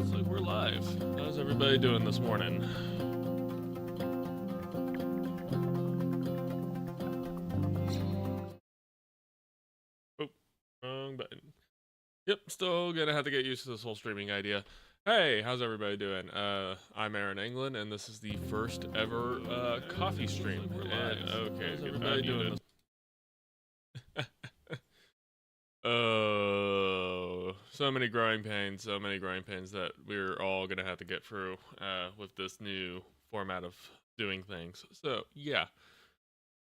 Looks like we're live. How's everybody doing this morning? Oh, wrong button. Yep, still gonna have to get used to this whole streaming idea. Hey, how's everybody doing? I'm Aaron England, and this is the first ever coffee stream. And okay, how's everybody doing this? Oh, so many growing pains, that we're all gonna have to get through with this new format of doing things. So yeah.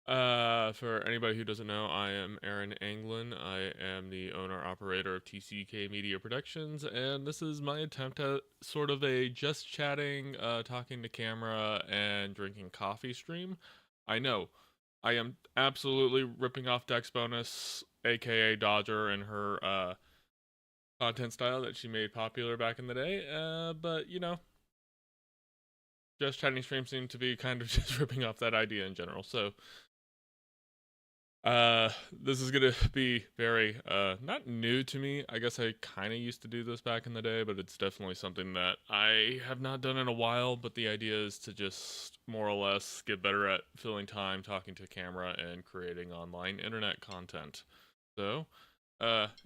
For anybody who doesn't know, I am Aaron Anglin. I am the owner-operator of TCK-Media Productions, and this is my attempt at sort of a just chatting, talking to camera, and drinking coffee stream. I know, I am absolutely ripping off Dex Bonus, aka Dodger, and her, content style that she made popular back in the day, but, you know, just chatting streams seem to be kind of just ripping off that idea in general, so... this is gonna be very, not new to me. I guess I kind of used to do this back in the day, but it's definitely something that I have not done in a while, but the idea is to just more or less get better at filling time, talking to camera, and creating online internet content. So,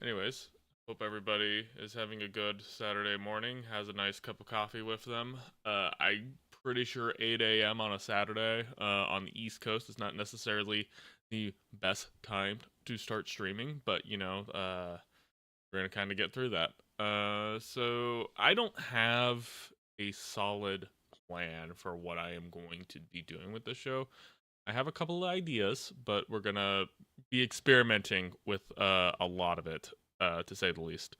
anyways, hope everybody is having a good Saturday morning, has a nice cup of coffee with them. I'm pretty sure 8 a.m. on a Saturday, on the East Coast is not necessarily the best time to start streaming, but you know, we're gonna kind of get through that. So I don't have a solid plan for what I am going to be doing with the show. I have a couple of ideas, but we're gonna be experimenting with a lot of it, to say the least.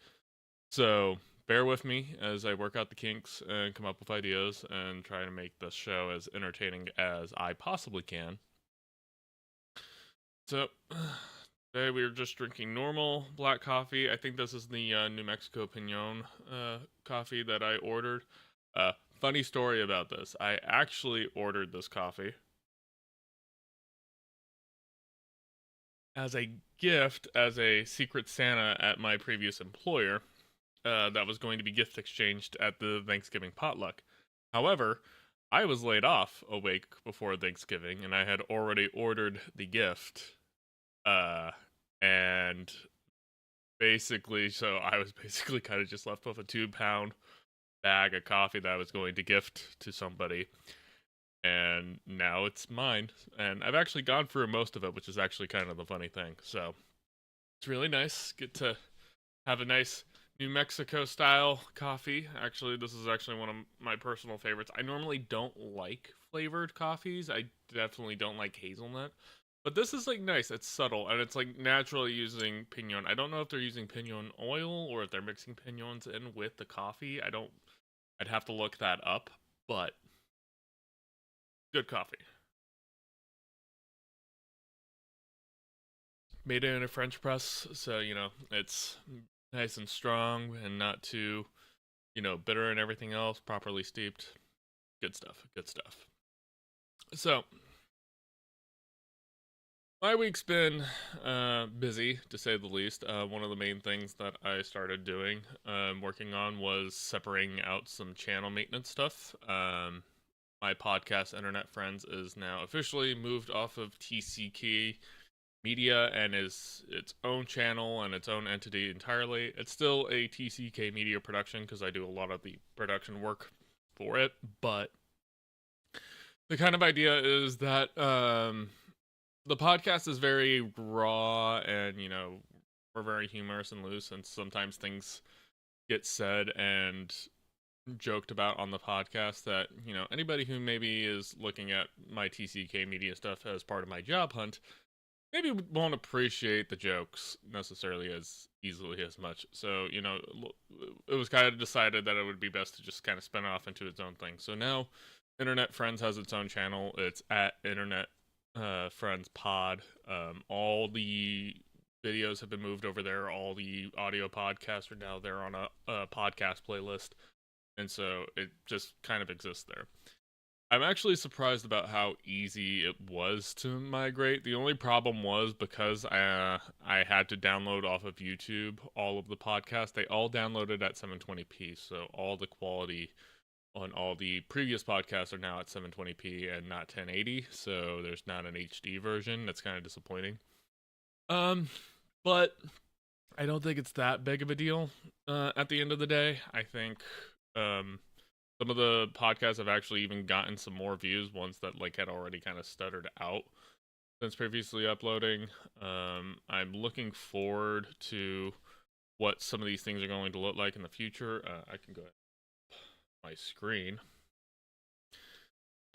So bear with me as I work out the kinks and come up with ideas and try to make this show as entertaining as I possibly can. So, today we were just drinking normal black coffee. I think this is the New Mexico Pinon coffee that I ordered. Funny story about this. I actually ordered this coffee as a gift, as a secret Santa at my previous employer, that was going to be gift exchanged at the Thanksgiving potluck. However, I was laid off a week before Thanksgiving, and I had already ordered the gift. And basically, so I was basically kind of just left with a 2-pound bag of coffee that I was going to gift to somebody. And now it's mine. And I've actually gone through most of it, which is actually kind of the funny thing. So it's really nice. Get to have a nice New Mexico style coffee. Actually, this is actually one of my personal favorites. I normally don't like flavored coffees. I definitely don't like hazelnut. But this is like nice. It's subtle and it's like naturally using pinon. I don't know if they're using pinon oil or if they're mixing pinons in with the coffee. I'd have to look that up, but good coffee. Made it in a French press, so you know, it's nice and strong and not too, you know, bitter and everything else, properly steeped. Good stuff. Good stuff. So, my week's been busy, to say the least. One of the main things that I started doing, working on, was separating out some channel maintenance stuff. My podcast, Internet Friends, is now officially moved off of TCK Media and is its own channel and its own entity entirely. It's still a TCK Media production because I do a lot of the production work for it, but the kind of idea is that the podcast is very raw and, you know, we're very humorous and loose, and sometimes things get said and joked about on the podcast that, you know, anybody who maybe is looking at my TCK Media stuff as part of my job hunt maybe won't appreciate the jokes necessarily as easily as much. So, you know, it was kind of decided that it would be best to just kind of spin off into its own thing. So now Internet Friends has its own channel. It's at Internet Friends Pod. All the videos have been moved over there. All the audio podcasts are now there on a podcast playlist. And so it just kind of exists there. I'm actually surprised about how easy it was to migrate. The only problem was because I had to download off of YouTube all of the podcasts. They all downloaded at 720p, so all the quality on all the previous podcasts are now at 720p and not 1080. So there's not an HD version. That's kind of disappointing. Um, but I don't think it's that big of a deal. At the end of the day, I think um some of the podcasts have actually even gotten some more views, ones that like had already kind of stuttered out since previously uploading. I'm looking forward to what some of these things are going to look like in the future. I can go ahead my screen.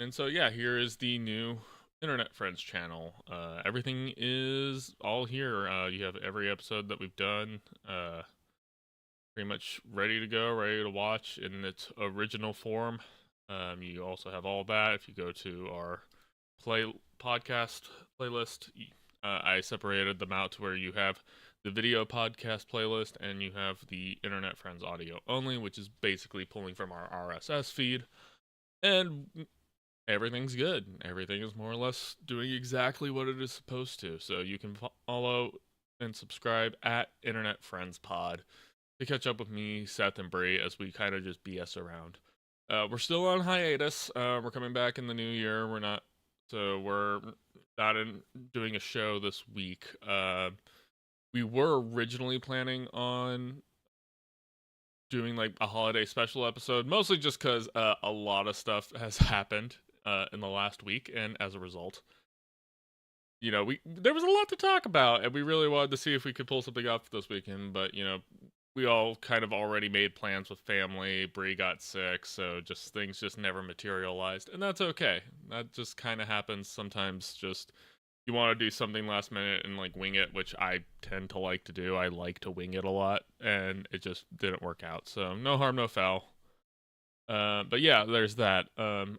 And so yeah, here is the new Internet Friends channel. Everything is all here. You have every episode that we've done. Pretty much ready to go, ready to watch in its original form. You also have all that if you go to our podcast playlist. I separated them out to where you have the video podcast playlist and you have the Internet Friends audio only, which is basically pulling from our RSS feed. And everything's good. Everything is more or less doing exactly what it is supposed to. So you can follow and subscribe at Internet Friends Pod to catch up with me, Seth, and Bree as we kind of just BS around. We're still on hiatus. We're coming back in the new year. We're not doing a show this week. We were originally planning on doing like a holiday special episode, mostly just because a lot of stuff has happened in the last week, and as a result, there was a lot to talk about, and we really wanted to see if we could pull something off this weekend. But we all kind of already made plans with family. Bree got sick, so just things just never materialized, and that's okay. That just kind of happens sometimes. Just you want to do something last minute and like wing it, which I tend to like to do. I like to wing it a lot, and it just didn't work out. So no harm, no foul. But yeah, there's that.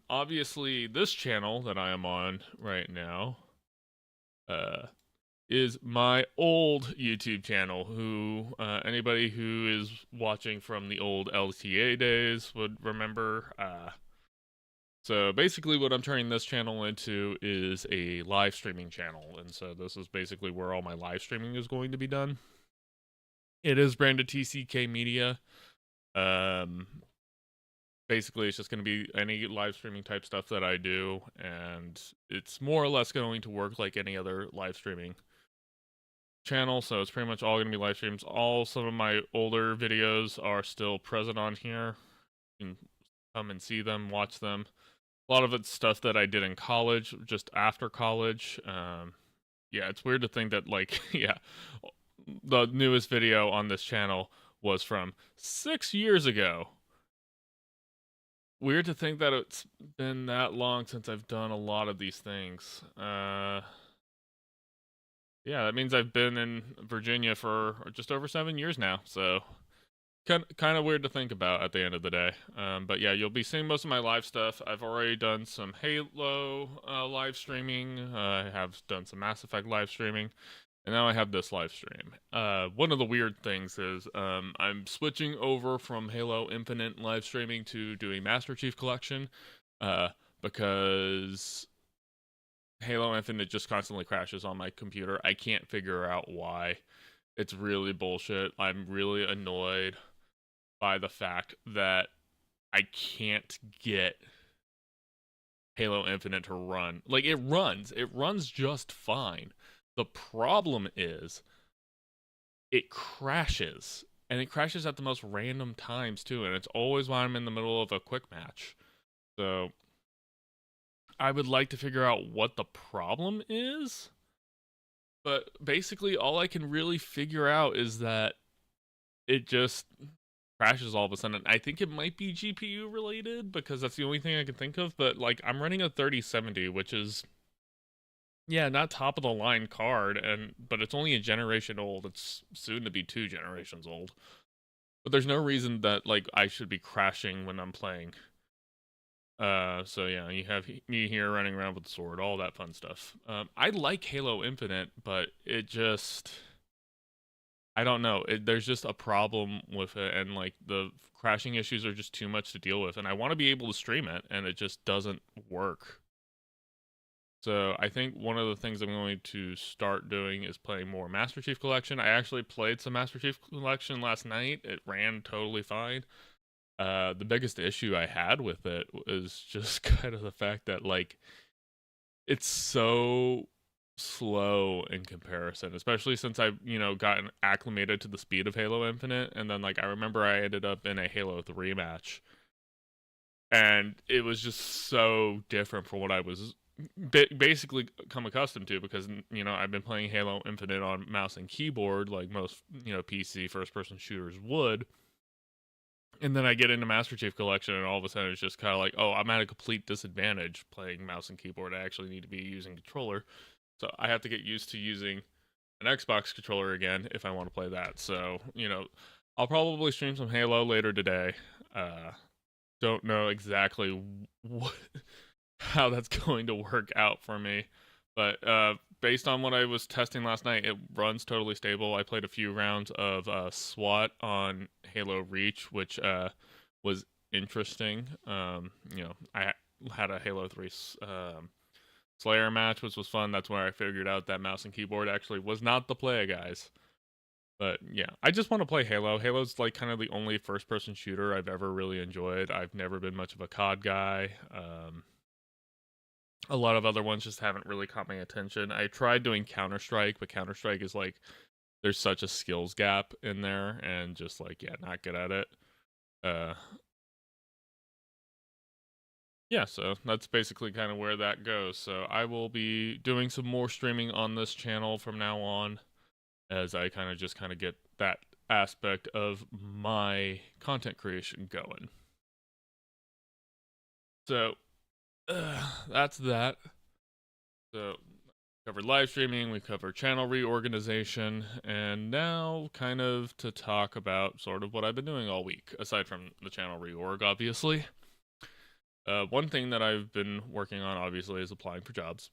Obviously, this channel that I am on right now, is my old YouTube channel. Who anybody who is watching from the old LTA days would remember. So basically, what I'm turning this channel into is a live streaming channel, and so this is basically where all my live streaming is going to be done. It is branded TCK-Media. Basically, it's just going to be any live streaming type stuff that I do, and it's more or less going to work like any other live streaming channel. So it's pretty much all going to be live streams. Some of my older videos are still present on here. You can come and see them, watch them. A lot of it's stuff that I did in college, just after college. Yeah, it's weird to think that like yeah, the newest video on this channel was from 6 years ago. Weird to think that it's been that long since I've done a lot of these things. Yeah, that means I've been in Virginia for just over 7 years now. So kind of weird to think about at the end of the day. But yeah, you'll be seeing most of my live stuff. I've already done some Halo live streaming. I have done some Mass Effect live streaming. And now I have this live stream. One of the weird things is I'm switching over from Halo Infinite live streaming to doing Master Chief Collection because Halo Infinite just constantly crashes on my computer. I can't figure out why. It's really bullshit. I'm really annoyed by the fact that I can't get Halo Infinite to run. Like, it runs just fine. The problem is it crashes, and it crashes at the most random times too, and it's always when I'm in the middle of a quick match. So I would like to figure out what the problem is, but basically all I can really figure out is that it just crashes all of a sudden. I think it might be GPU related because that's the only thing I can think of, but like I'm running a 3070, which is not top of the line card, but it's only a generation old. It's soon to be 2 generations old. But there's no reason that like I should be crashing when I'm playing. So yeah, you have me here running around with the sword, all that fun stuff. I like Halo Infinite, but I don't know. There's just a problem with it, and like the crashing issues are just too much to deal with. And I want to be able to stream it, and it just doesn't work. So I think one of the things I'm going to start doing is playing more Master Chief Collection. I actually played some Master Chief Collection last night. It ran totally fine. The biggest issue I had with it was just kind of the fact that like it's so slow in comparison, especially since I've, gotten acclimated to the speed of Halo Infinite. And then, like, I remember I ended up in a Halo 3 match, and it was just so different from what I was basically come accustomed to because, I've been playing Halo Infinite on mouse and keyboard like most, PC first person shooters would. And then I get into Master Chief Collection, and all of a sudden it's just kind of like, oh, I'm at a complete disadvantage playing mouse and keyboard. I actually need to be using controller. So I have to get used to using an Xbox controller again if I want to play that. So, I'll probably stream some Halo later today. Don't know exactly how that's going to work out for me. But based on what I was testing last night, it runs totally stable. I played a few rounds of SWAT on Halo Reach, which was interesting. I had a Halo 3 Slayer match, which was fun. That's where I figured out that mouse and keyboard actually was not the play, guys. But yeah, I just want to play Halo. Halo's like kind of the only first-person shooter I've ever really enjoyed. I've never been much of a COD guy. A lot of other ones just haven't really caught my attention. I tried doing Counter-Strike, but Counter-Strike is like there's such a skills gap in there, and just like not good at it. Yeah, so that's basically kind of where that goes. So I will be doing some more streaming on this channel from now on, as I kind of get that aspect of my content creation going. So that's that. So covered live streaming, we covered channel reorganization, and now kind of to talk about sort of what I've been doing all week, aside from the channel reorg, obviously. One thing that I've been working on, obviously, is applying for jobs.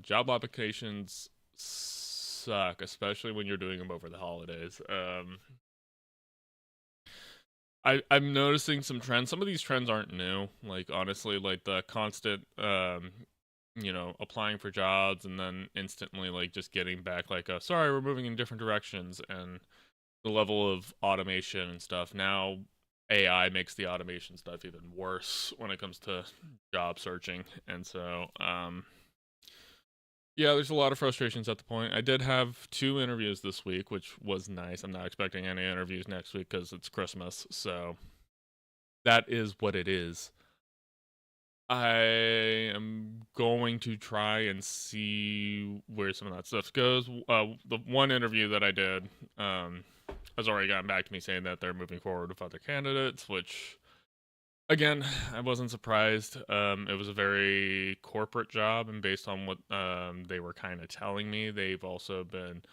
Job applications suck, especially when you're doing them over the holidays. I'm noticing some trends. Some of these trends aren't new. Like, honestly, like the constant, applying for jobs and then instantly, like, just getting back, like, sorry, we're moving in different directions, and the level of automation and stuff. Now, AI makes the automation stuff even worse when it comes to job searching. And so, yeah, there's a lot of frustrations at the point. I did have 2 interviews this week, which was nice. I'm not expecting any interviews next week because it's Christmas. So that is what it is. I am going to try and see where some of that stuff goes. The one interview that I did, has already gotten back to me saying that they're moving forward with other candidates, which, again, I wasn't surprised. It was a very corporate job, and based on what they were kind of telling me, they've also been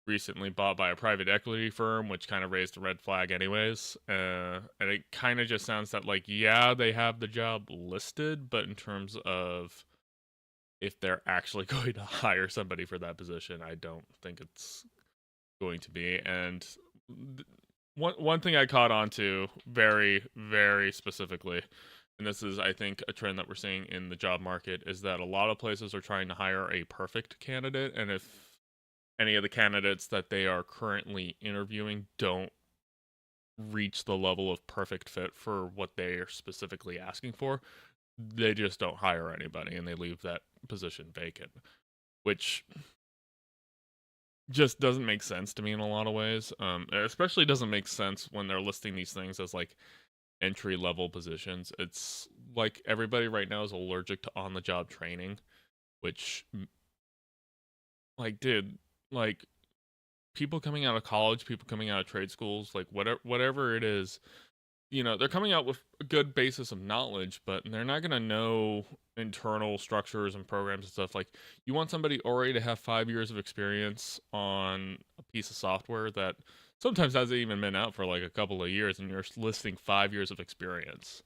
recently bought by a private equity firm, which kind of raised a red flag anyways. And it kind of just sounds that, like, yeah, they have the job listed, but in terms of if they're actually going to hire somebody for that position, I don't think it's going to be. And one thing I caught on to very, very specifically, and this is, I think, a trend that we're seeing in the job market, is that a lot of places are trying to hire a perfect candidate, and if any of the candidates that they are currently interviewing don't reach the level of perfect fit for what they are specifically asking for, they just don't hire anybody and they leave that position vacant, which just doesn't make sense to me in a lot of ways. It especially doesn't make sense when they're listing these things as like entry level positions. It's like everybody right now is allergic to on the job training, which, like, dude, like, people coming out of college, people coming out of trade schools, like whatever it is, they're coming out with a good basis of knowledge, but they're not going to know internal structures and programs and stuff. Like, you want somebody already to have 5 years of experience on a piece of software that sometimes hasn't even been out for like a couple of years, and you're listing 5 years of experience.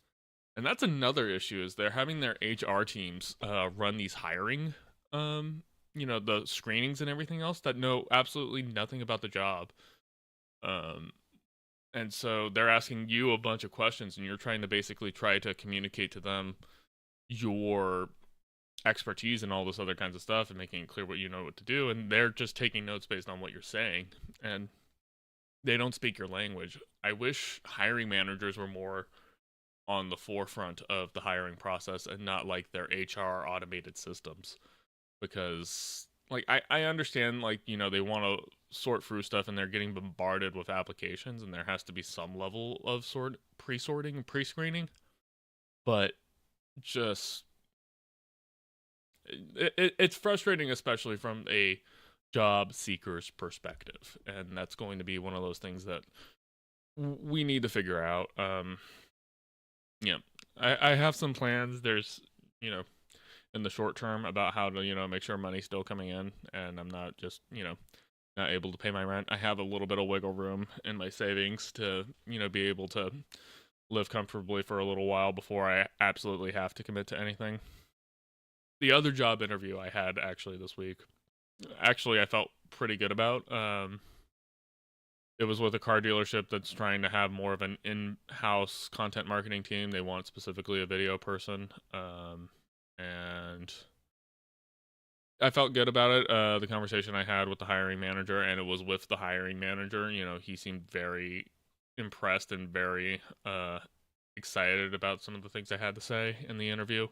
And that's another issue, is they're having their HR teams run these hiring, the screenings and everything else, that know absolutely nothing about the job. Um, and so they're asking you a bunch of questions, and you're trying to basically try to communicate to them your expertise and all this other kinds of stuff and making it clear what you know what to do. And they're just taking notes based on what you're saying. And they don't speak your language. I wish hiring managers were more on the forefront of the hiring process and not like their HR automated systems. Because like I understand like, you know, they want to sort through stuff and they're getting bombarded with applications and there has to be some level of pre-sorting and pre-screening. But just it's frustrating, especially from a job seeker's perspective, and that's going to be one of those things that we need to figure out. Yeah, I have some plans. There's, you know, in the short term about how to, you know, make sure money's still coming in, and I'm not just, you know, not able to pay my rent. I have a little bit of wiggle room in my savings to, you know, be able to live comfortably for a little while before I absolutely have to commit to anything. The other job interview I had actually this week, actually I felt pretty good about. It was with a car dealership that's trying to have more of an in-house content marketing team. They want specifically a video person, and I felt good about it. The conversation I had with the hiring manager, and it was with the hiring manager. You know, he seemed very impressed and very excited about some of the things I had to say in the interview.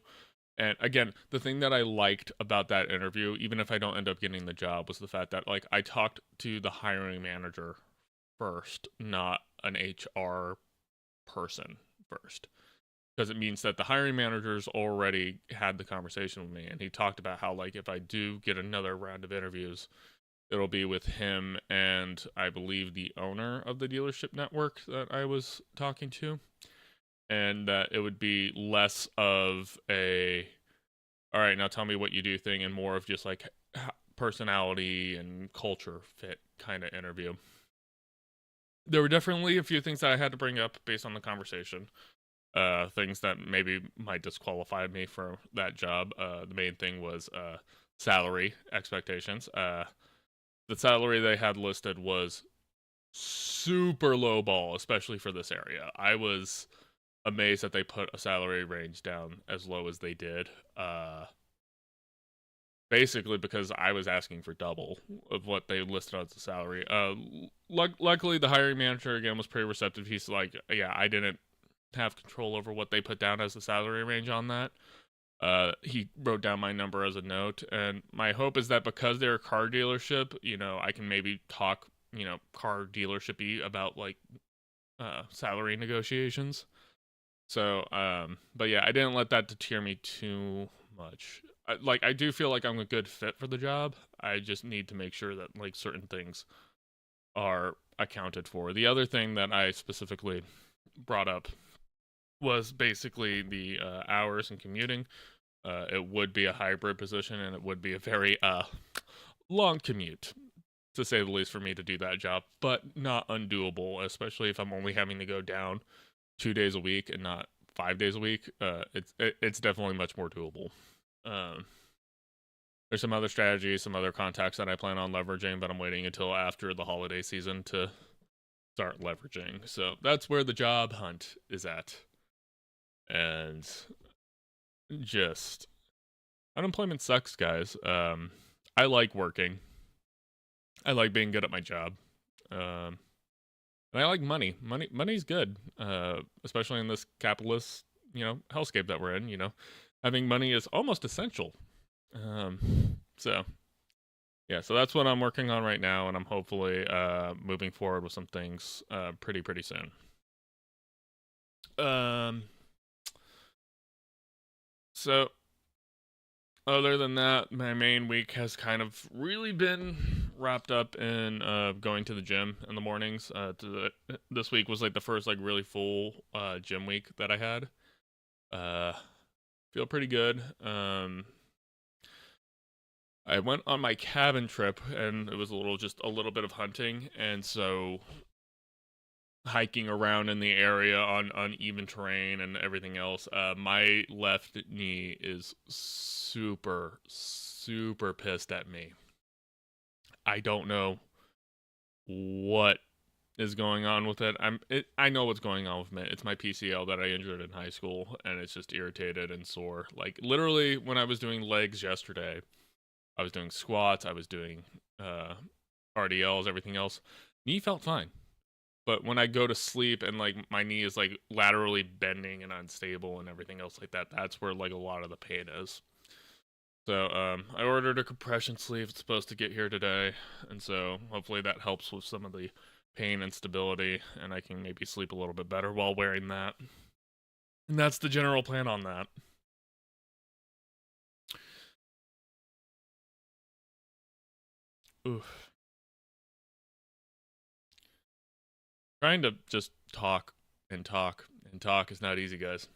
And again, the thing that I liked about that interview, even if I don't end up getting the job, was the fact that like I talked to the hiring manager first, not an HR person first. Because it means that the hiring manager's already had the conversation with me, and he talked about how like if I do get another round of interviews, it'll be with him and I believe the owner of the dealership network that I was talking to, and that it would be less of a all right, now tell me what you do thing and more of just like personality and culture fit kind of interview. There were definitely a few things that I had to bring up based on the conversation. Things that maybe might disqualify me for that job. The main thing was salary expectations. The salary they had listed was super low ball, especially for this area. I was amazed that they put a salary range down as low as they did. Basically because I was asking for double of what they listed as the salary. Luckily the hiring manager again was pretty receptive. He's like, yeah, I didn't have control over what they put down as the salary range on that. He wrote down my number as a note, and my hope is that because they're a car dealership, you know, I can maybe talk, you know, car dealershipy about like salary negotiations. So, but yeah, I didn't let that deter me too much. Like, I do feel like I'm a good fit for the job. I just need to make sure that like certain things are accounted for. The other thing that I specifically brought up was basically the hours and commuting. It would be a hybrid position, and it would be a very long commute, to say the least, for me to do that job, but not undoable, especially if I'm only having to go down 2 days a week and not 5 days a week. It's definitely much more doable. Um, there's some other strategies, some other contacts that I plan on leveraging, but I'm waiting until after the holiday season to start leveraging. So that's where the job hunt is at. And just unemployment sucks, guys. I like working. I like being good at my job. And I like money. Money's good. Especially in this capitalist, you know, hellscape that we're in, you know. Having money is almost essential. So yeah, so that's what I'm working on right now, and I'm hopefully moving forward with some things pretty soon. Um so other than that, my main week has kind of really been wrapped up in going to the gym in the mornings. This week was like the first like really full gym week that I had. Uh, feel pretty good. I went on my cabin trip and it was just a little bit of hunting, and so hiking around in the area on uneven terrain and everything else. My left knee is super pissed at me. I don't know what is going on with it. I know what's going on with it. It's my PCL that I injured in high school, and it's just irritated and sore. Like literally, when I was doing legs yesterday, I was doing squats, I was doing uh, RDLs, everything else. Knee felt fine, but when I go to sleep and like my knee is like laterally bending and unstable and everything else like that, that's where like a lot of the pain is. So I ordered a compression sleeve. It's supposed to get here today, and so hopefully that helps with some of the pain and stability, and I can maybe sleep a little bit better while wearing that. And that's the general plan on that. Oof. Trying to just talk and talk and talk is not easy, guys.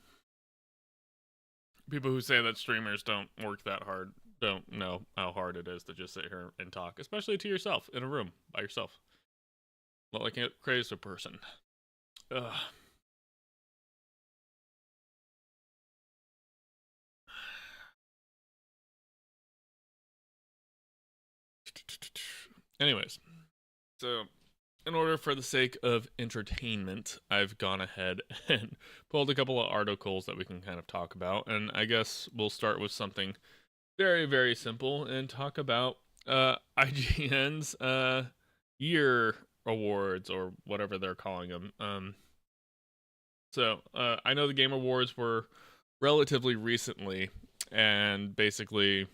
People who say that streamers don't work that hard don't know how hard it is to just sit here and talk, especially to yourself in a room by yourself. Not like a crazy person. Ugh. Anyways, so in order for the sake of entertainment, I've gone ahead and pulled a couple of articles that we can kind of talk about, and I guess we'll start with something very, very simple and talk about IGN's year awards or whatever they're calling them. So I know the Game Awards were relatively recently, and basically,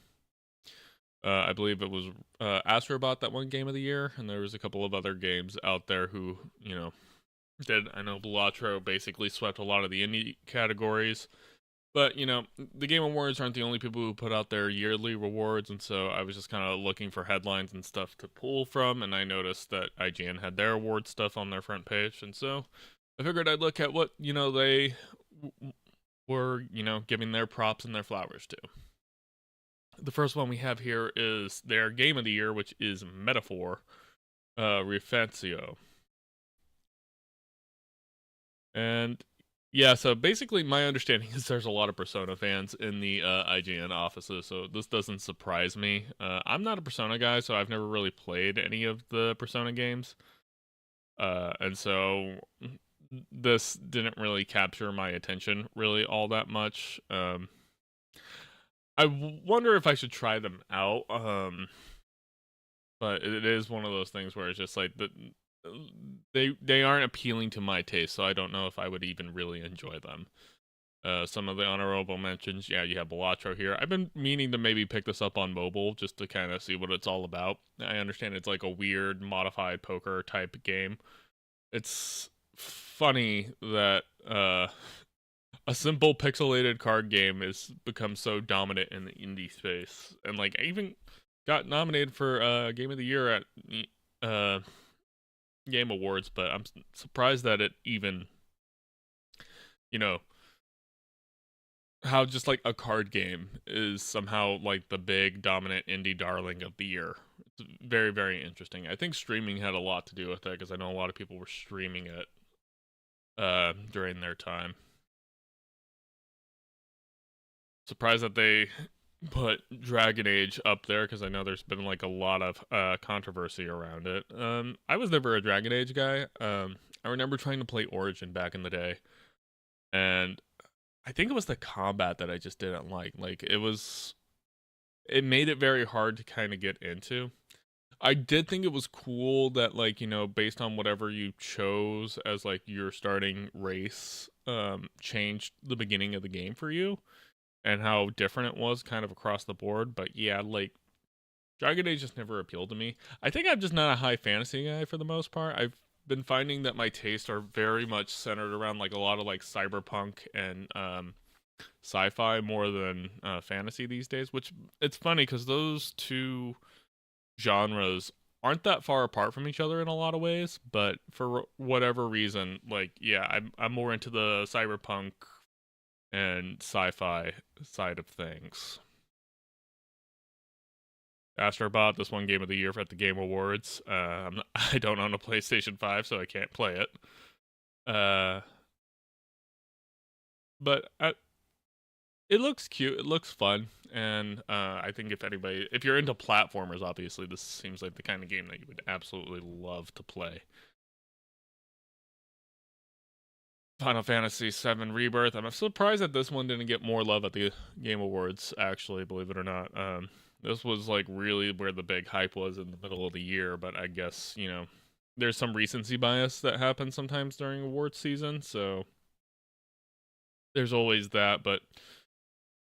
I believe it was Astrobot that won Game of the Year, and there was a couple of other games out there who did. I know Blatro basically swept a lot of the indie categories. But, the Game Awards aren't the only people who put out their yearly rewards, and so I was just kind of looking for headlines and stuff to pull from, and I noticed that IGN had their award stuff on their front page, and so I figured I'd look at what, they were, giving their props and their flowers to. The first one we have here is their Game of the Year, which is Metaphor, Refazio. And yeah, so basically my understanding is there's a lot of Persona fans in the IGN offices, so this doesn't surprise me. I'm not a Persona guy, so I've never really played any of the Persona games. And so this didn't really capture my attention really all that much. I wonder if I should try them out. But it is one of those things where it's just like they aren't appealing to my taste, so I don't know if I would even really enjoy them. Some of the honorable mentions, yeah, you have Blatro here. I've been meaning to maybe pick this up on mobile just to kind of see what it's all about. I understand it's like a weird modified poker type game. It's funny that a simple pixelated card game has become so dominant in the indie space, and like I even got nominated for Game of the Year at Game Awards, but I'm surprised that it even, how just like a card game is somehow like the big dominant indie darling of the year. It's very, very interesting. I think streaming had a lot to do with that because I know a lot of people were streaming it during their time. Surprised that they put Dragon Age up there because I know there's been like a lot of controversy around it. I was never a Dragon Age guy. I remember trying to play Origin back in the day, and I think it was the combat that I just didn't like. Like it made it very hard to kind of get into. I did think it was cool that like, based on whatever you chose as like your starting race, changed the beginning of the game for you and how different it was kind of across the board. But yeah, like Dragon Age just never appealed to me. I think I'm just not a high fantasy guy for the most part. I've been finding that my tastes are very much centered around like a lot of like cyberpunk and sci-fi more than fantasy these days, which it's funny because those two genres aren't that far apart from each other in a lot of ways, but for whatever reason, like yeah, I'm more into the cyberpunk and sci-fi side of things. Astrobot, this one Game of the Year at the Game Awards. I don't own a PlayStation 5, so I can't play it. But it looks cute. It looks fun, and I think if you're into platformers, obviously this seems like the kind of game that you would absolutely love to play. Final Fantasy VII Rebirth. I'm surprised that this one didn't get more love at the Game Awards, actually, believe it or not. This was like really where the big hype was in the middle of the year, but I guess, there's some recency bias that happens sometimes during awards season, so there's always that, but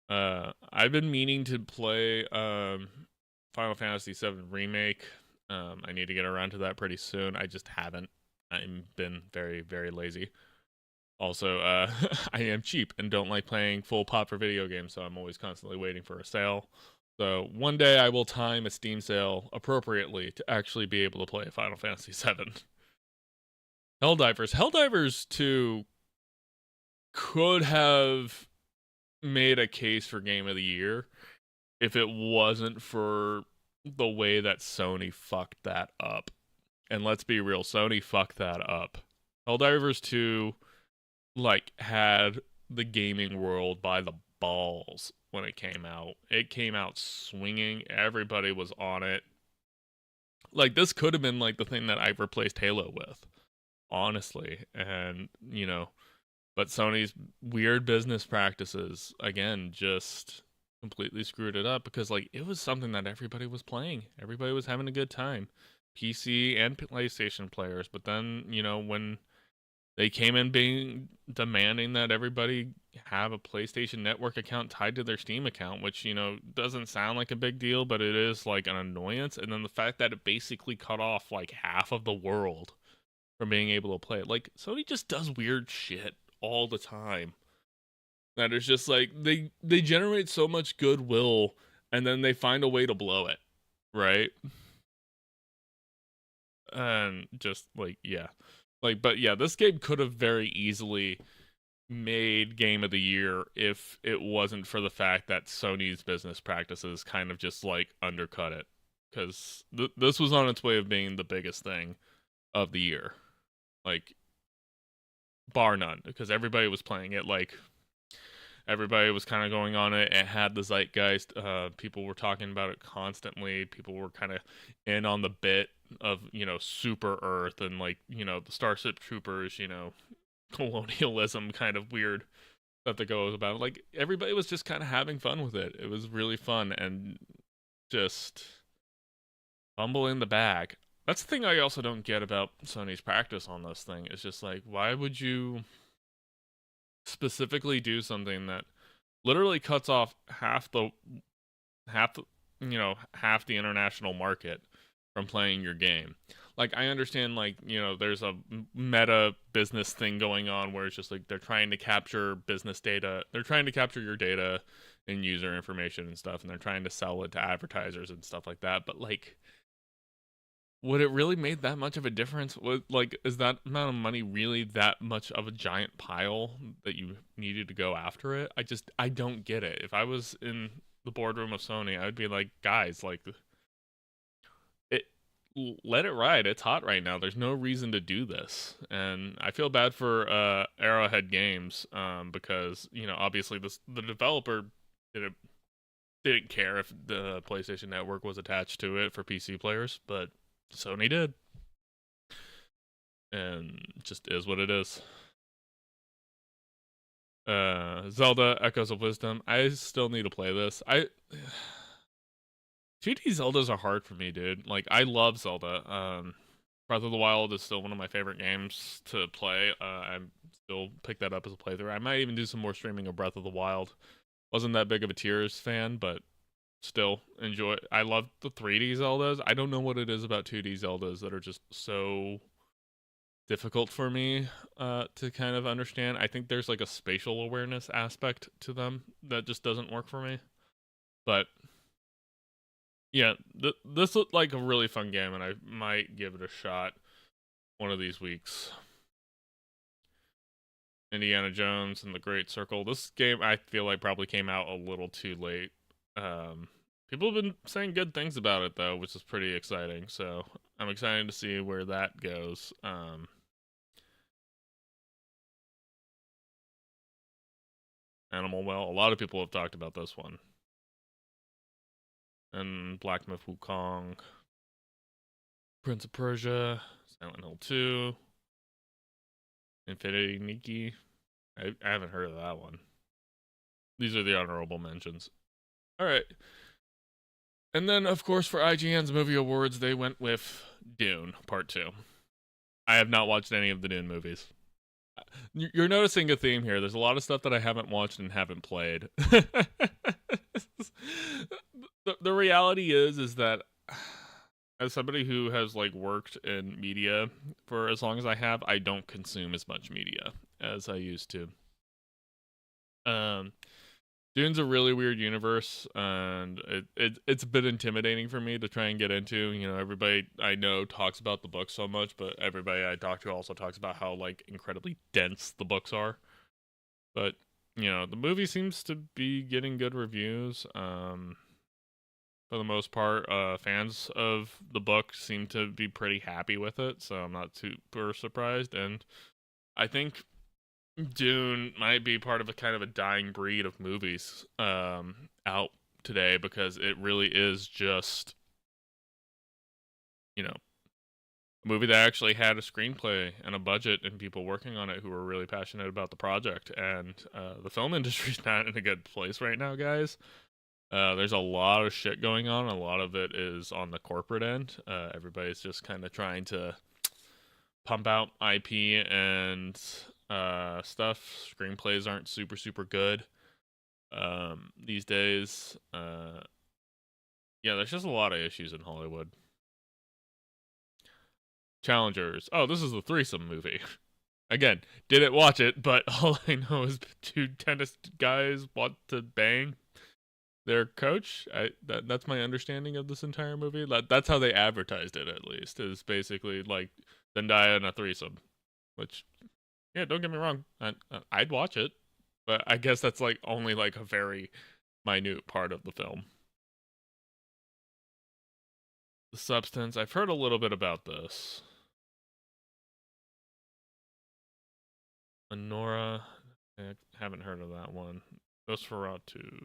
I've been meaning to play Final Fantasy VII Remake. I need to get around to that pretty soon. I just haven't. I've been very, very lazy. Also, I am cheap and don't like playing full pop for video games, so I'm always constantly waiting for a sale. So one day I will time a Steam sale appropriately to actually be able to play Final Fantasy VII. Helldivers 2 could have made a case for Game of the Year if it wasn't for the way that Sony fucked that up. And let's be real, Sony fucked that up. Helldivers 2 had the gaming world by the balls when it came out. It came out swinging. Everybody was on it. This could have been the thing that I replaced Halo with, honestly. And, but Sony's weird business practices, again, just completely screwed it up because, it was something that everybody was playing. Everybody was having a good time. PC and PlayStation players. But then, when they came in demanding that everybody have a PlayStation Network account tied to their Steam account, which, doesn't sound like a big deal, but it is an annoyance. And then the fact that it basically cut off half of the world from being able to play it. Sony just does weird shit all the time. That is just they generate so much goodwill and then they find a way to blow it, right? And just yeah. But yeah, this game could have very easily made Game of the Year if it wasn't for the fact that Sony's business practices kind of just undercut it. Because this was on its way of being the biggest thing of the year. Bar none. Because everybody was playing it. Everybody was kind of going on it. It had the zeitgeist. People were talking about it constantly. People were kind of in on the bit of, Super Earth and the Starship Troopers, colonialism kind of weird stuff that goes about it. Everybody was just kind of having fun with it. It was really fun and just fumble in the bag. That's the thing I also don't get about Sony's practice on this thing. It's just why would you specifically do something that literally cuts off half the international market from playing your game. I understand there's a meta business thing going on where it's just they're trying to capture business data. They're trying to capture your data and user information and stuff, and they're trying to sell it to advertisers and stuff like that. But would it really made that much of a difference? Is that amount of money really that much of a giant pile that you needed to go after it? I don't get it. If I was in the boardroom of Sony, I would be like, guys, it let it ride. It's hot right now. There's no reason to do this. And I feel bad for Arrowhead Games because, obviously the developer didn't care if the PlayStation Network was attached to it for PC players, but Sony did. And it just is what it is. Zelda Echoes of Wisdom. I still need to play this. 2D Zeldas are hard for me, dude. I love Zelda. Breath of the Wild is still one of my favorite games to play. I still pick that up as a playthrough. I might even do some more streaming of Breath of the Wild. Wasn't that big of a Tears fan, but still enjoy. I love the 3D Zeldas. I don't know what it is about 2D Zeldas that are just so difficult for me to kind of understand. I think there's a spatial awareness aspect to them that just doesn't work for me. But yeah, this looked like a really fun game, and I might give it a shot one of these weeks. Indiana Jones and the Great Circle. This game, I feel probably came out a little too late. People have been saying good things about it, though, which is pretty exciting. So I'm excited to see where that goes. Animal Well. A lot of people have talked about this one. And Black Myth Wukong. Prince of Persia. Silent Hill 2. Infinity Nikki. I haven't heard of that one. These are the honorable mentions. All right. And then, of course, for IGN's movie awards, they went with Dune Part 2. I have not watched any of the Dune movies. You're noticing a theme here. There's a lot of stuff that I haven't watched and haven't played. The reality is that as somebody who has like worked in media for as long as I have, I don't consume as much media as I used to. Um, Dune's a really weird universe, and it's a bit intimidating for me to try and get into. You know, everybody I know talks about the book so much, but everybody I talk to also talks about how like incredibly dense the books are. But you know, the movie seems to be getting good reviews. For the most part, fans of the book seem to be pretty happy with it, so I'm not super surprised. And I think Dune might be part of a kind of a dying breed of movies out today because it really is just, you know, a movie that actually had a screenplay and a budget and people working on it who were really passionate about the project. And the film industry's not in a good place right now, guys. There's a lot of shit going on. A lot of it is on the corporate end. Everybody's just kind of trying to pump out IP and stuff. Screenplays aren't super good these days. Yeah, there's just a lot of issues in Hollywood. Challengers. Oh, this is the threesome movie. Again, didn't watch it, but all I know is two tennis guys want to bang their coach. That's my understanding of this entire movie. That's how they advertised it, at least. Is basically like Zendaya and a threesome. Which, yeah, don't get me wrong, I'd watch it, but I guess that's like only like a very minute part of the film. The Substance. I've heard a little bit about this. Honora. I haven't heard of that one. Nosferatu.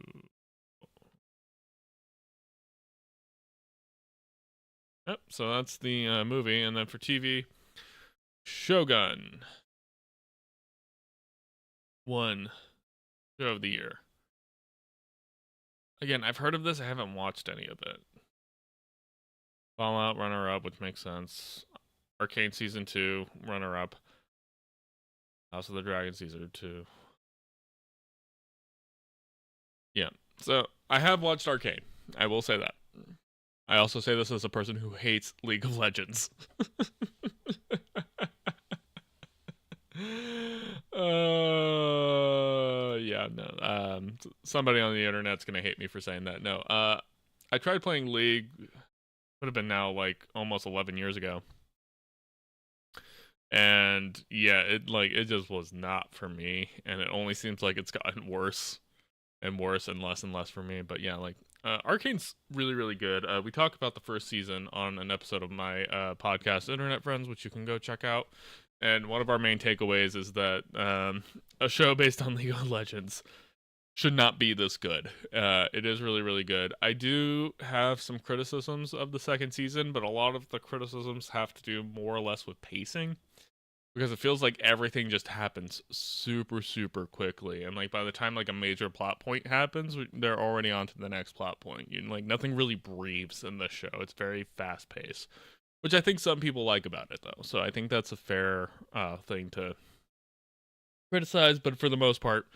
Yep, so that's the movie. And then for TV, Shogun. One show of the year. Again, I've heard of this. I haven't watched any of it. Fallout runner up, which makes sense. Arcane season 2 runner up. House of the Dragon season 2. Yeah. So I have watched Arcane. I will say that. I also say this as a person who hates League of Legends. Yeah, no. Somebody on the internet's gonna hate me for saying that. No. I tried playing League. Would have been now like almost 11 years ago. And yeah, it just was not for me, and it only seems like it's gotten worse and worse and less for me. But yeah, like Arcane's really good. We talk about the first season on an episode of my podcast, Internet Friends, which you can go check out. And one of our main takeaways is that a show based on League of Legends should not be this good. It is really good. I do have some criticisms of the second season, but a lot of the criticisms have to do more or less with pacing. Because it feels like everything just happens super quickly, and like by the time like a major plot point happens, they're already on to the next plot point. Like nothing really breathes in this show. It's very fast paced, which I think some people like about it though. So I think that's a fair thing to criticize. But for the most part,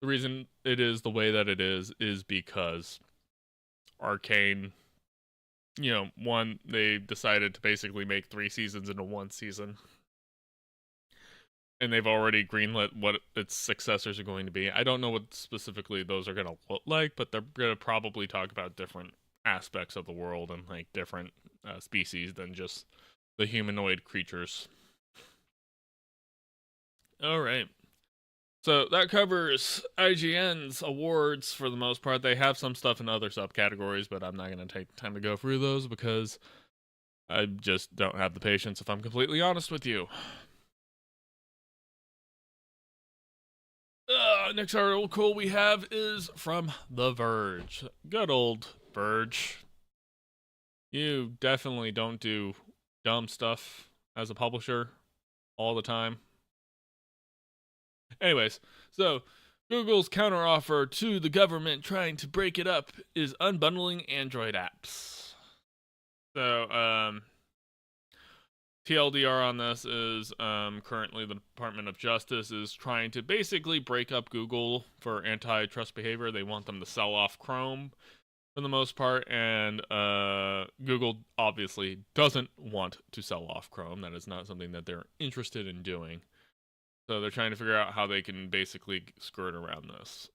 the reason it is the way that it is because Arcane, one, they decided to basically make 3 seasons into 1 season. And they've already greenlit what its successors are going to be. I don't know what specifically those are going to look like, but they're going to probably talk about different aspects of the world and like different species than just the humanoid creatures. All right. So that covers IGN's awards for the most part. They have some stuff in other subcategories, but I'm not going to take time to go through those because I just don't have the patience, if I'm completely honest with you. Next article we have is from The Verge. Good old Verge. You definitely don't do dumb stuff as a publisher all the time. Anyways, so Google's counteroffer to the government trying to break it up is unbundling Android apps. So, TLDR on this is currently the Department of Justice is trying to basically break up Google for antitrust behavior. They want them to sell off Chrome for the most part, and Google obviously doesn't want to sell off Chrome. That is not something that they're interested in doing. So they're trying to figure out how they can basically skirt around this.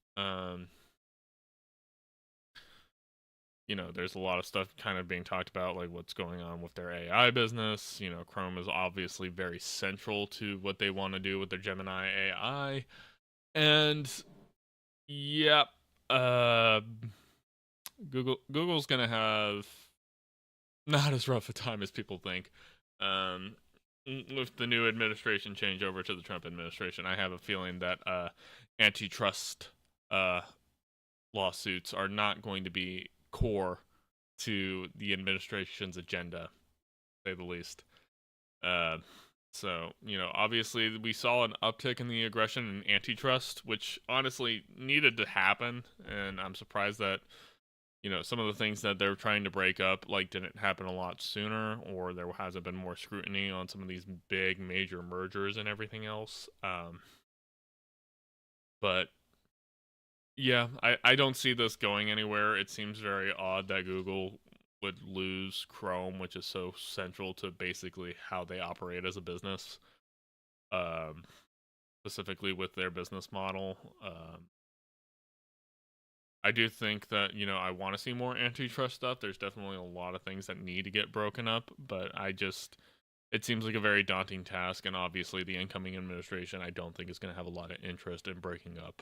There's a lot of stuff kind of being talked about, like what's going on with their AI business. Chrome is obviously very central to what they want to do with their Gemini AI. And, yep, Google's going to have not as rough a time as people think. With the new administration change over to the Trump administration, I have a feeling that antitrust lawsuits are not going to be core to the administration's agenda, to say the least. So, obviously we saw an uptick in the aggression and antitrust, which honestly needed to happen, and I'm surprised that some of the things that they're trying to break up didn't happen a lot sooner, or there hasn't been more scrutiny on some of these big major mergers and everything else. But yeah, I don't see this going anywhere. It seems very odd that Google would lose Chrome, which is so central to basically how they operate as a business, specifically with their business model. I do think that, I want to see more antitrust stuff. There's definitely a lot of things that need to get broken up, but it seems like a very daunting task, and obviously the incoming administration, I don't think is going to have a lot of interest in breaking up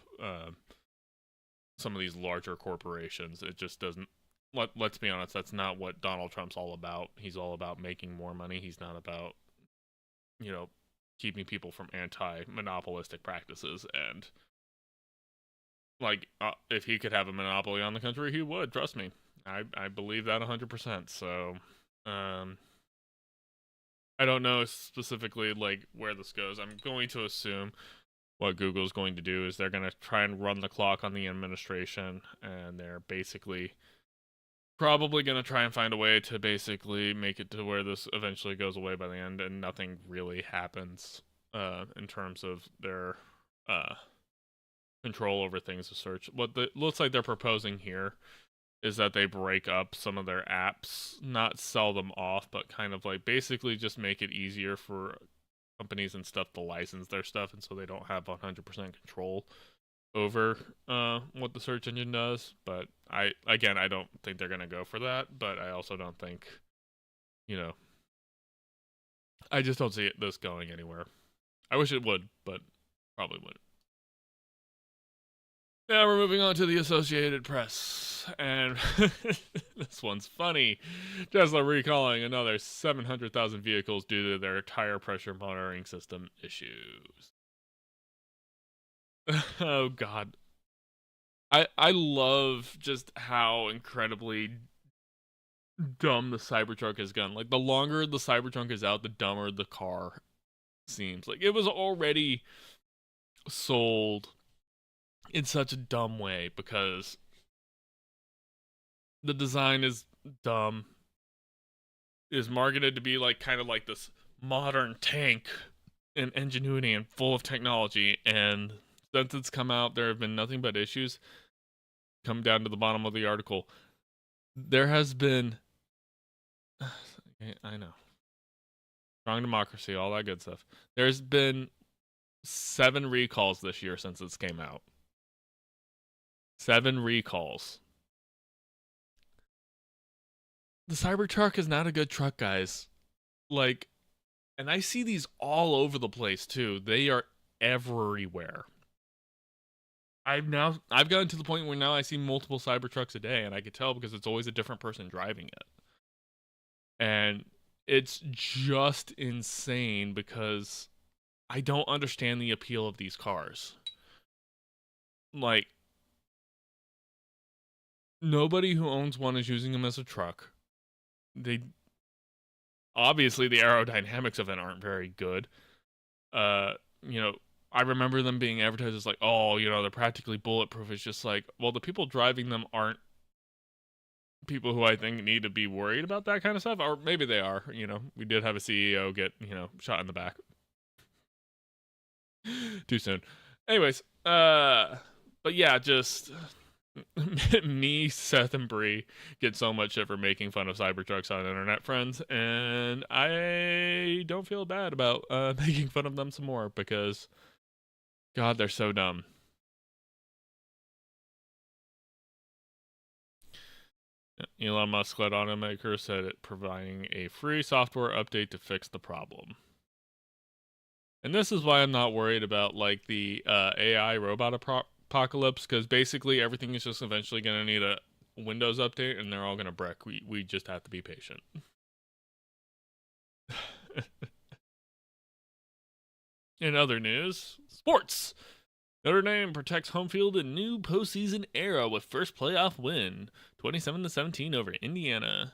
some of these larger corporations. It just doesn't, let's be honest, that's not what Donald Trump's all about. He's all about making more money. He's not about, keeping people from anti-monopolistic practices, and if he could have a monopoly on the country, he would. Trust me, I believe that 100%. So, I don't know specifically where this goes. I'm going to assume what Google's going to do is they're going to try and run the clock on the administration, and they're basically probably going to try and find a way to basically make it to where this eventually goes away by the end, and nothing really happens in terms of their control over things to search. What looks like they're proposing here is that they break up some of their apps, not sell them off, but kind of basically just make it easier for companies and stuff to license their stuff, and so they don't have 100% control over what the search engine does. But I don't think they're going to go for that, but I also don't think, I just don't see this going anywhere. I wish it would, but probably wouldn't. Now we're moving on to the Associated Press, and this one's funny. Tesla recalling another 700,000 vehicles due to their tire pressure monitoring system issues. Oh God, I love just how incredibly dumb the Cybertruck has gone. The longer the Cybertruck is out, the dumber the car seems. It was already sold in such a dumb way because the design is dumb. It is marketed to be kind of this modern tank and ingenuity and full of technology, and since it's come out, there have been nothing but issues. Come down to the bottom of the article. There has been, I know, strong democracy, all that good stuff. There's been 7 recalls this year since this came out. 7 recalls. The Cybertruck is not a good truck, guys. And I see these all over the place too. They are everywhere. I've gotten to the point where now I see multiple Cybertrucks a day, and I can tell because it's always a different person driving it. And it's just insane because I don't understand the appeal of these cars. Nobody who owns one is using them as a truck. Obviously the aerodynamics of it aren't very good. I remember them being advertised as like, oh, they're practically bulletproof. It's just like, well, the people driving them aren't people who I think need to be worried about that kind of stuff, or maybe they are. We did have a CEO get shot in the back too soon. Anyways, but yeah, just me, Seth, and Bree get so much shit for making fun of Cybertrucks on internet, friends, and I don't feel bad about making fun of them some more because, God, they're so dumb. Elon Musk led automaker said it providing a free software update to fix the problem. And this is why I'm not worried about like the AI robot apocalypse, because basically everything is just eventually going to need a Windows update and they're all going to brick. We just have to be patient. In other news, sports. Notre Dame protects home field in new postseason era with first playoff win, 27-17 over Indiana.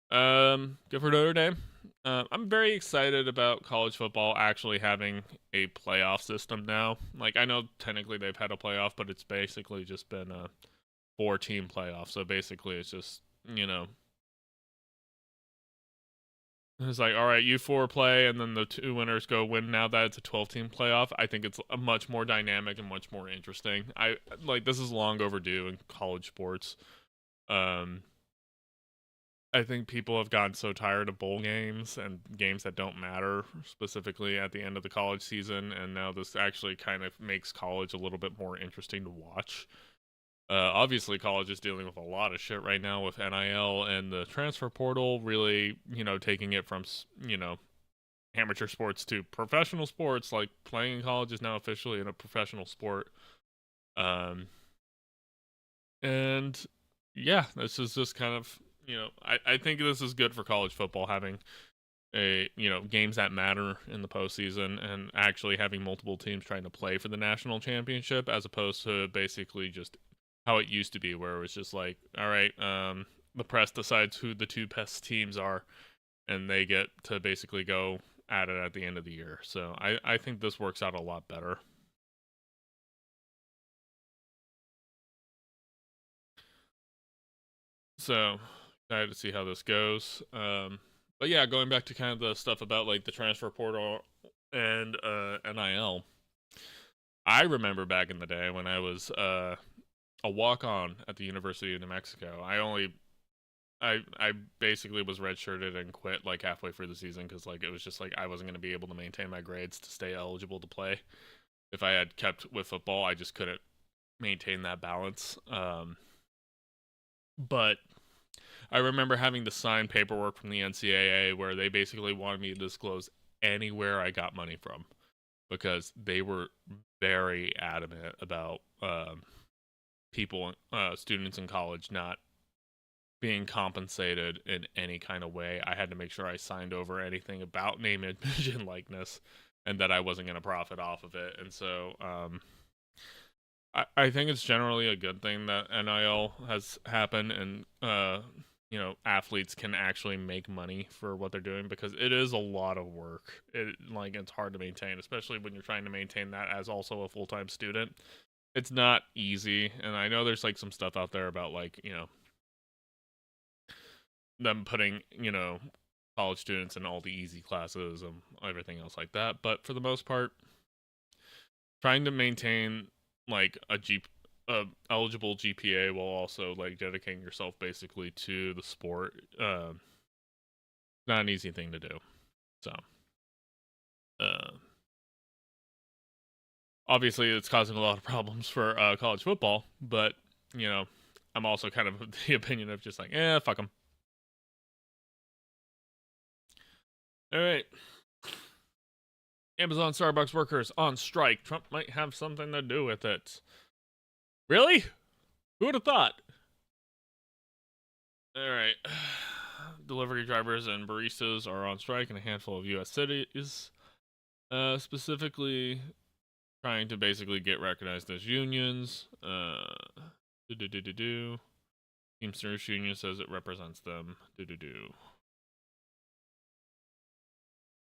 Good for Notre Dame. I'm very excited about college football actually having a playoff system now. Like, I know technically they've had a playoff, but it's basically just been a 4-team playoff. So basically, it's just it's like, all right, you 4 play, and then the 2 winners go win. Now that it's a 12-team playoff, I think it's a much more dynamic and much more interesting. This is long overdue in college sports. I think people have gotten so tired of bowl games and games that don't matter, specifically at the end of the college season, and now this actually kind of makes college a little bit more interesting to watch. Obviously, college is dealing with a lot of shit right now with NIL and the transfer portal really, taking it from, amateur sports to professional sports. Like, playing in college is now officially in a professional sport. And yeah, this is just kind of, I think this is good for college football, having games that matter in the postseason and actually having multiple teams trying to play for the national championship, as opposed to basically just how it used to be, where it was just like, all right, the press decides who the 2 best teams are, and they get to basically go at it at the end of the year. So I think this works out a lot better. So excited to see how this goes. But yeah, going back to kind of the stuff about like the transfer portal and NIL. I remember back in the day when I was a walk-on at the University of New Mexico. I basically was redshirted and quit like halfway through the season because like it was just like I wasn't going to be able to maintain my grades to stay eligible to play. If I had kept with football, I just couldn't maintain that balance. But I remember having to sign paperwork from the NCAA where they basically wanted me to disclose anywhere I got money from, because they were very adamant about students in college not being compensated in any kind of way. I had to make sure I signed over anything about name, image, and likeness, and that I wasn't going to profit off of it. And so I think it's generally a good thing that NIL has happened, and athletes can actually make money for what they're doing, because it is a lot of work. It's hard to maintain, especially when you're trying to maintain that as also a full-time student. It's not easy, and I know there's like some stuff out there about like, them putting, college students in all the easy classes and everything else like that, but for the most part, trying to maintain like a eligible GPA while also like dedicating yourself basically to the sport, not an easy thing to do. So obviously it's causing a lot of problems for college football, but I'm also kind of the opinion of just like, fuck them. All right. Amazon Starbucks workers on strike. Trump might have something to do with it. Really? Who would have thought? All right. Delivery drivers and baristas are on strike in a handful of U.S. cities, specifically trying to basically get recognized as unions. Teamsters Union says it represents them.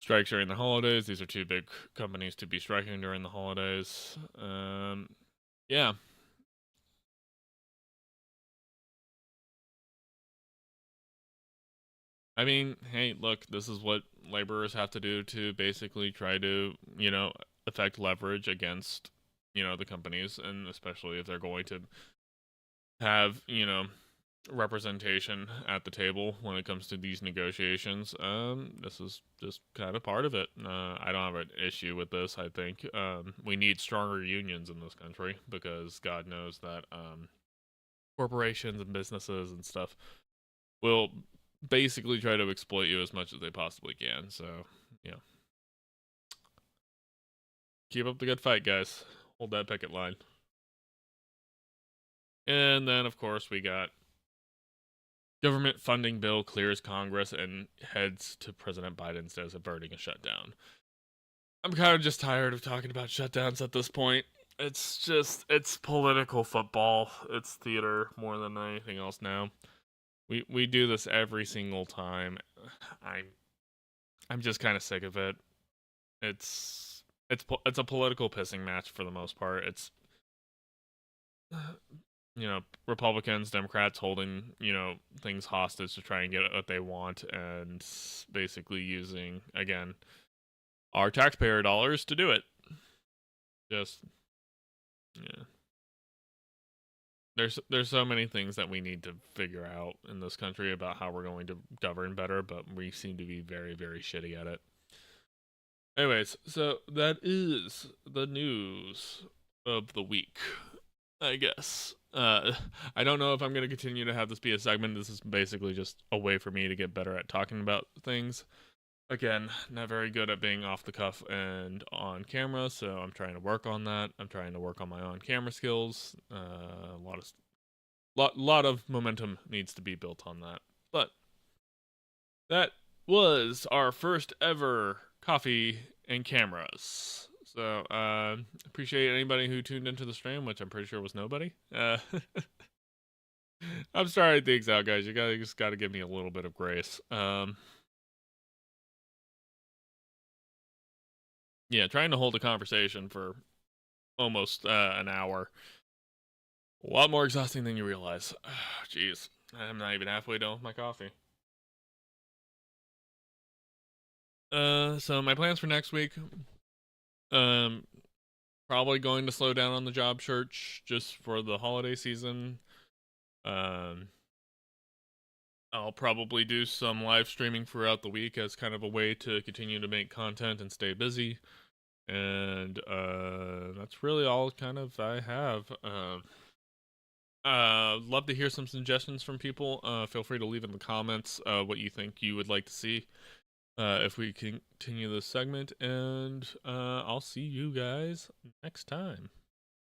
strikes during the holidays. These are two big companies to be striking during the holidays. Yeah. I mean, hey, look, this is what laborers have to do to basically try to, affect leverage against, the companies, and especially if they're going to have, representation at the table when it comes to these negotiations. This is just kind of part of it. I don't have an issue with this. I think we need stronger unions in this country because God knows that corporations and businesses and stuff will basically try to exploit you as much as they possibly can. So, yeah. Keep up the good fight, guys. Hold that picket line. And then, of course, we got government funding bill clears Congress and heads to President Biden instead of averting a shutdown. I'm kind of just tired of talking about shutdowns at this point. It's political football. It's theater more than anything else now. We do this every single time. I'm just kind of sick of it. It's a political pissing match for the most part. It's Republicans, Democrats holding, things hostage to try and get what they want, and basically using, again, our taxpayer dollars to do it. Just, yeah. There's so many things that we need to figure out in this country about how we're going to govern better, but we seem to be very, very shitty at it. Anyways, so that is the news of the week, I guess. I don't know if I'm going to continue to have this be a segment. This is basically just a way for me to get better at talking about things. Again, not very good at being off the cuff and on camera, so I'm trying to work on that. I'm trying to work on my on camera skills. Lot of momentum needs to be built on that. But that was our first ever coffee and cameras. So, appreciate anybody who tuned into the stream, which I'm pretty sure was nobody. I'm starting things out, guys. You just gotta give me a little bit of grace. Yeah, trying to hold a conversation for almost an hour. A lot more exhausting than you realize. Jeez, I'm not even halfway done with my coffee. So my plans for next week, probably going to slow down on the job search just for the holiday season. I'll probably do some live streaming throughout the week as kind of a way to continue to make content and stay busy. And that's really all kind of I have. Love to hear some suggestions from people. Feel free to leave in the comments what you think you would like to see if we continue this segment. And I'll see you guys next time.